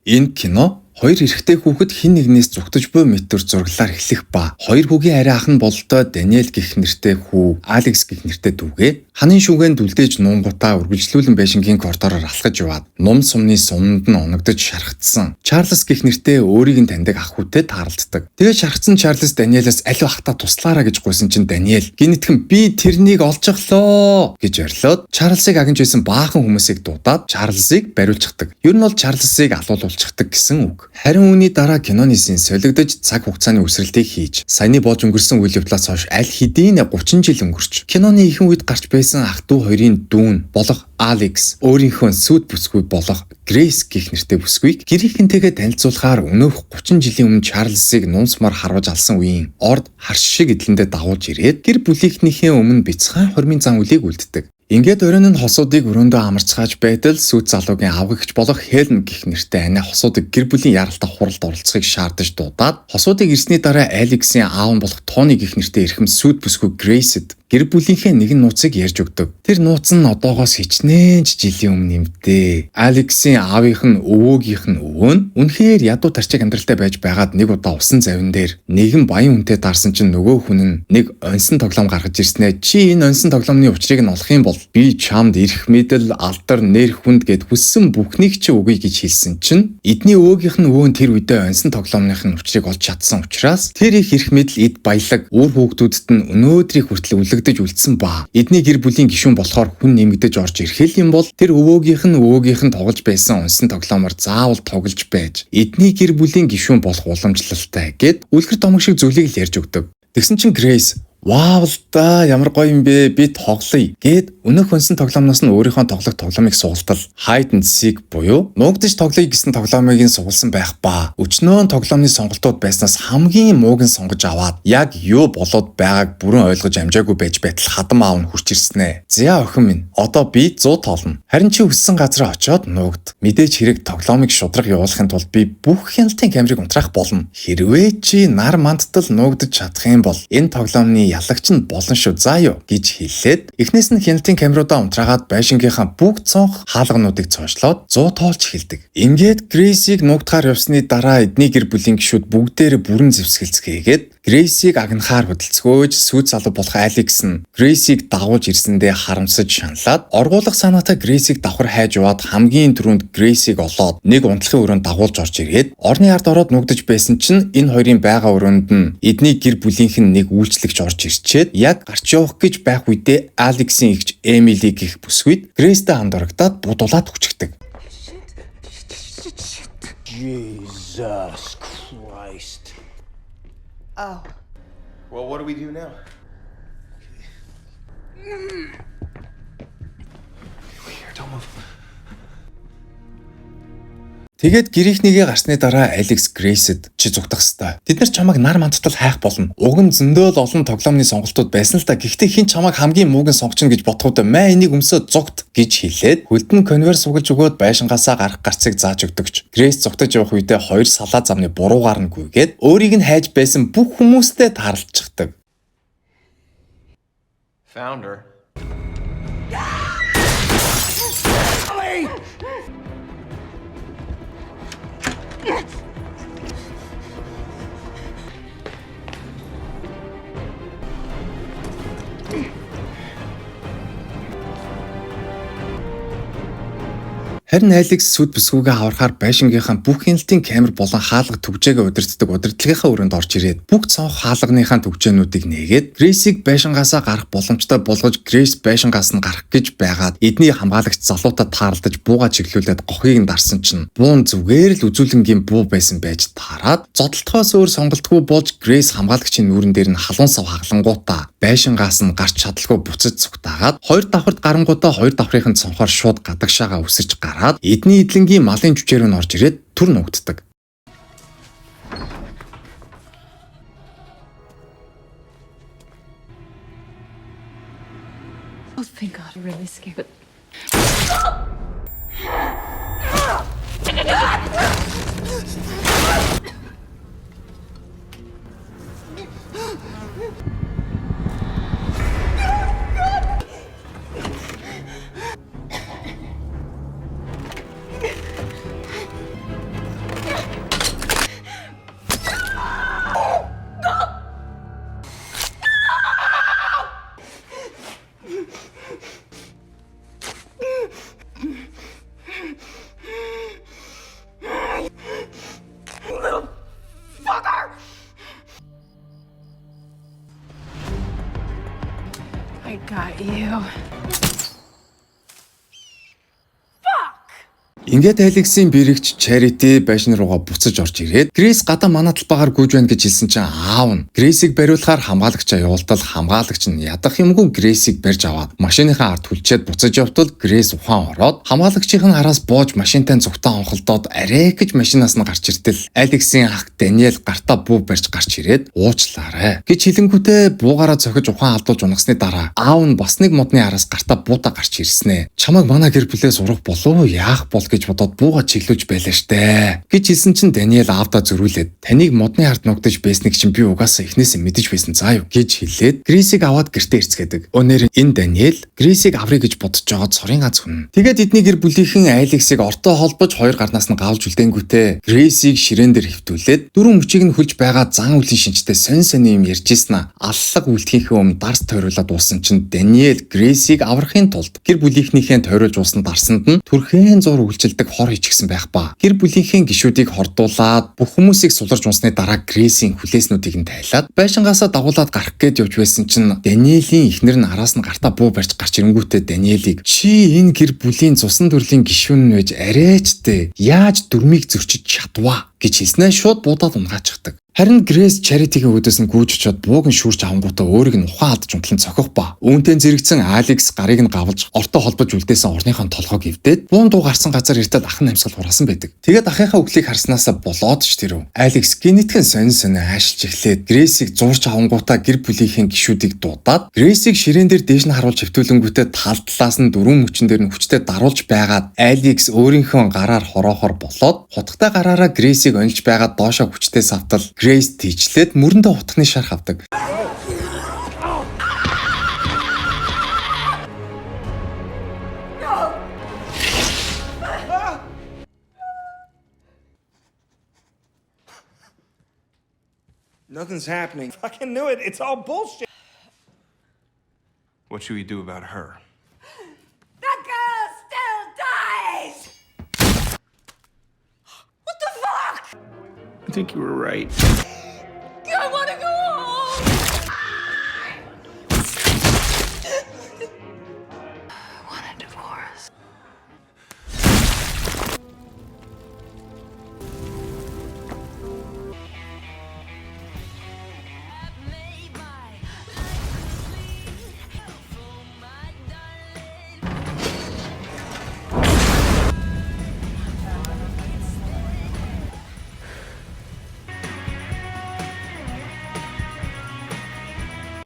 Энэ кино хоёр эрэгтэй хүүхэд хин нэгнээс зүгтж буй метр зураглаар эхлэх ба хоёр хүүгийн арай ах нь бололтой Даниэл гэх нэртэй хүү Алекс гэх нэртэй дүүгээ ханын шүүгэн дүлдээж нунгутаа үргэлжлүүлэн байшингийн коридороор алхаж яваад нум сумны суманд нь оногдож шархагдсан Чарлз гэх нэртэй өөрийг нь таньдаг ах хүүтэй тааралддаг. Тэгээд шархсан Чарлз Даниэлээс аль бахта туслаараа гэж гуйсан чинь Даниэл гинэтхэн би тэрнийг олж оглоо гэж орилоод Чарлзыг агнж байсан баахан хүмүүсийг дуудаад Чарлзыг бариулчихдаг. Ер нь бол Чарлзыг алуулуулчихдаг гэсэн үг. Харин үүний дараа киноны зин солигдож цаг хугацааны үсрэлтийг хийж саяны болж өнгөрсөн үйл явдлаас хойш аль хэдийн 30 жил өнгөрч киноны ихэнх үед гарч байсан ах дүү хоёрын дүүн болох Алекс өөрийнхөө сүд бүсгүй болох Грейс гэх нэртэй бүсгүйг гэрийнхэнтэйгээ танилцуулахаар өнөөх 30 жилийн өмнө Чарлзыг нуусмаар харваж алсан үеийн орд харш шиг эдлэндээ дагуулж ирээд гэр бүлийнхнийхээ өмнө бяцхан хормын зан үлийг үлддэг. Ингээд өрөөнд нь хосуудыг өрөөндөө амарцгааж байтал сүйт залуугийн авгагч болох Хелен гэх нэртэй ани хосуудыг гэр бүлийн яралтай хуралд оролцохыг шаардаж дуудаад хосуудыг ирсний дараа Алексийн аав болох Тони гэх нэртэй эрхэм сүйт бүсгүй Грейсэд гэр бүлийнхээ нэгэн нууцыг ярьж өгдөг. Тэр нууц нь одоогоос хичнээн жилийн өмнө нэмдээ. Алексийн аавынх нь өвөөгийнх нь өвөө нь үнэхээр ядуу тарчиг амьдралтай байж байгаад нэг удаа усан завин дээр нэгэн баян хүнтэй таарсан чинь нөгөө хүн нь нэг оньсон тоглоом гаргаж ирснэ. Чи энэ оньсон тоглоомны учрыг нь олох юм бол би чамд ирэх мэдэл алдар нэр хүнд гэд хүссэн бүхнийг чи өгье гэж хэлсэн чинь эдний өвөөгийнх нь өвөө нь тэр үедээ оньсон тоглоомных нь учрыг олж чадсан учраас тэр их ирэх мэдэл эд баялаг үр хүүхдүүдэд нь өнөөдрийг хүртэл үлдсэн ба эдний гэр бүлийн гишүүн болохоор хүн нэмэгдэж орж ирэх юм бол тэр өвөөгийнх нь тоглож байсан оньсон тоглоомор заавал тоглож байж эдний гэр бүлийн гишүүн болох уламжлалтай гэд үлгэр домог шиг зүйлийг л ярьж өгдөг. Тэгсэн чинь Грейс "Вау л да, ямар гоё юм бэ, би тоглоё" гэд өнөөх оньсон тоглоомноос нь өөрийнхөө тоглох тоглоомыг суултал hide and seek буюу нуугдаж тоглоё гэсэн тоглоомыг нь суулсан байх ба өчнөө тоглоомны сонголтууд байснаас хамгийн мууг нь сонгож аваад яг юу болоод байгааг бүрэн ойлгож амжаагүй байж байтал хадам аав нь хурч ирсэн ээ. "За охин минь, одоо би 100 тоолно. Харин чи хүссэн газараа очиод нуугд. Мэдээж хэрэг тоглоомыг шудраг явуулахын тулд би бүх хяналтын камерыг унтраах болно. Хэрвээ чи нар мандтал нуугдаж чадах юм бол энэ тоглоомны ялагч нь болно шүү заа юу" гэж хэлээд эхнээс нь хяналтын камеруудаа унтраагаад байшингийнхаа бүх цонх хаалгануудыг цоошлоод 100 тоолж эхэлдэг. Ингээд Грейсийг нуугдахаар явсны дараа эдний гэр бүлийн гишүүд бүгдээрээ бүрэн зэвсгэлцгээгээд Грейсийг агнахаар хөдөлцгөөж сүйт залуу болох Алекс нь Грейсийг дагуулж ирсэндээ харамсаж шаналаад оргуулах санаатай Грейсийг давхар хайж яваад хамгийн түрүүнд Грейсийг олоод нэг унтлахын өрөөнд дагуулж орж ирээд орны ард ороод нуугдаж байсан чинь энэ хоёрын байгаа өрөөнд нь эдний гэр бүлийнх нь нэг үйлчлэгч орж ирчээд яг гарч явах гэж байх үедээ Алексийн эгч Эмили гэх бүсгүйд Грейстэй хамт орогдоод будуулаад хүчгдэг. Jesus Christ. Oh. Well, what do we do now? Here, don't move. Тэгээд гэрийнхнийгээ гарсны дараа Алекс Грейсэд "Чи зүгтах ёстой. Бид нар чамайг нар мандтал хайх болно. Уг нь зөндөө л олон тоглоомны сонголтууд байсан л да. Гэхдээ хин чамайг хамгийн муугийн сонгочихно гэж бодоход маа энийг өмсөө зүгт" гэж хэлээд хөлдөн конвейер сугалж өгөөд байшингаасаа гарах гарцыг зааж өгдөгч. Грейс зүгтаж явах үедээ хоёр салаа замны буруугаар нь гүйгээд өөрийг нь хайж байсан бүх хүмүүстэй таарлцчихдаг. Founder. Харин Алекс сүд бүсгүйгээ аврахаар байшингийнхаа бүх хяналтын камер болон хаалга төвжээгээ удирддаг удирдлагынхаа өрөөнд орж ирээд бүх цонх хаалганыхаа төвжээнүүдийг нээгээд Грейсийг байшингаасаа гарах боломжтой болгож Грейс байшингаас нь гарах гэж байгаад эдний хамгаалагч залуутай тааралдаж бууга чиглүүлээд гохыг нь дарсан чинь буун зүгээр л үзүүлэнгийн буу байсан байж таарад зодтолтоос өөр сонголтгүй болж Грейс хамгаалагчийн нүүрэн дээр нь халуун сав хаглангуудаа байшингаас нь гарч чадалгүй буцаж цугтаагаад хоёр давхарт гарангуудаа хоёр давхрын цонхоор шууд гадагшаага үсэрч гараад эдний эдлэнгийн малын жүчээр нь орж ирээд түр нуугддаг. Oh, thank God, I'm really scared. You. Ингээд Алексийн бэрэгч Charity байшин руугаа буцаж орж ирээд Грейс гадаа манай талбайгаар гүйж байна гэж хэлсэн чинь аав нь Грейсийг бариулахаар хамгаалагчаа явуултал хамгаалагч нь ядах юмгүй Грейсийг барьж аваад машиныхаа ард хүлчээд буцаж явтал Грейс ухаан ороод хамгаалагчийн араас боож машинтай зүгтаа онхолдоод арай гэж машинаас нь гарч иртэл Алексийн ах Даниэл гартаа буу барьж гарч ирээд уучлаарай гэж хэлэнгүүтээ буугаараа цохиж ухаан алдуулж унагсны дараа аав нь бас нэг модны араас гартаа буутаа гарч ирснэ. Чамайг манай гэр бүлээс урах болов уу яах бол гэж бодоод бууга чиглүүлж байлаа штэ гэж хэлсэн чинь Даниэл аавдаа зөрүүлээд таныг модны ард нугдаж байсныг чинь би угаасаа эхнээсээ мэдэж байсан заа юу гэж хэлээд Грейсийг аваад гэртээ ирцгээдэг. Өнөр энэ Даниэл Грейсийг аврыг гэж бодож жоод сорын гац хүн. Тэгээд эдний гэр бүлийнхэн Алексийг ортой холбож хоёр гарнаас нь гавж үлдээнгүүтээ Грейсийг ширээн дээр хөвтүүлээд дөрвөн мөчийг нь хөлж байгаа зан үлийн шинжтэй сонь сони юм ярьжсэн аллаг үлдэхийнхээ өмнө дарс тойруулаад уусан чинь Даниэл Грейсийг аврахын тулд гэр бүлийнхнийхээ тойруулж уусан дарсанд нь түрхэн зур үйлчилдэг хор хийчихсэн байх ба. Гэр бүлийнхээ гишүүдийг хордуулаад бүх хүмүүсийг суларж унсны дараа Грейсийн хүлээснүүдийг нь тайлаад байшингаасаа дагуулад гарах гээд явж байсан чинь Даниэлийн эхнэр нь араас нь гартаа буу барьж гарч ирэнгүүтээ Даниэлийг чи энэ гэр бүлийн цусан төрлийн гишүүн нь байж арайчтэй яаж дүрмийг зөрчиж чадваа гэж хэлснээр шууд буудаад унгаачихдаг. Харин Грейс Charity-гийн өдөөс нь гүйж очоод бууг нь шүүрч авангуудаа өөрийг нь ухаан алдаж унтлан цохих ба. Үүнтэй зэрэгцэн Алекс гарыг нь гавж ортой холбож үлдээсэн орныхон толгойг эвдээд буун дуу гарсан газар иртэл ахын амьсгал хураасан байдаг. Тэгээд ахынхаа үхлийг харснаасаа болоод ч тэрв. Алекс гинэтхэн сонь аашилж эхлээд Грейсийг зурж авангуудаа гэр бүлийнхээ гишүүдийг дуудаад Грейсийг ширээн дээр дээш нь харуулж хөвтүүлэнгүүтээ тал талаас нь дөрвөн мөчн дээр нь хүчтэй даруулж байгаад Алекс өөрийнхөө гараар хороохоор болоод хутгатай гараараа Грейсийг онилж байгаад доошоо хүчтэй савтал Грейс тийчлээд мөрөндөө утганы шарх авдаг. Nothing's happening. Fucking knew it. It's all bullshit. What should we do about her? The girl still dies! What the fuck? I think you were right.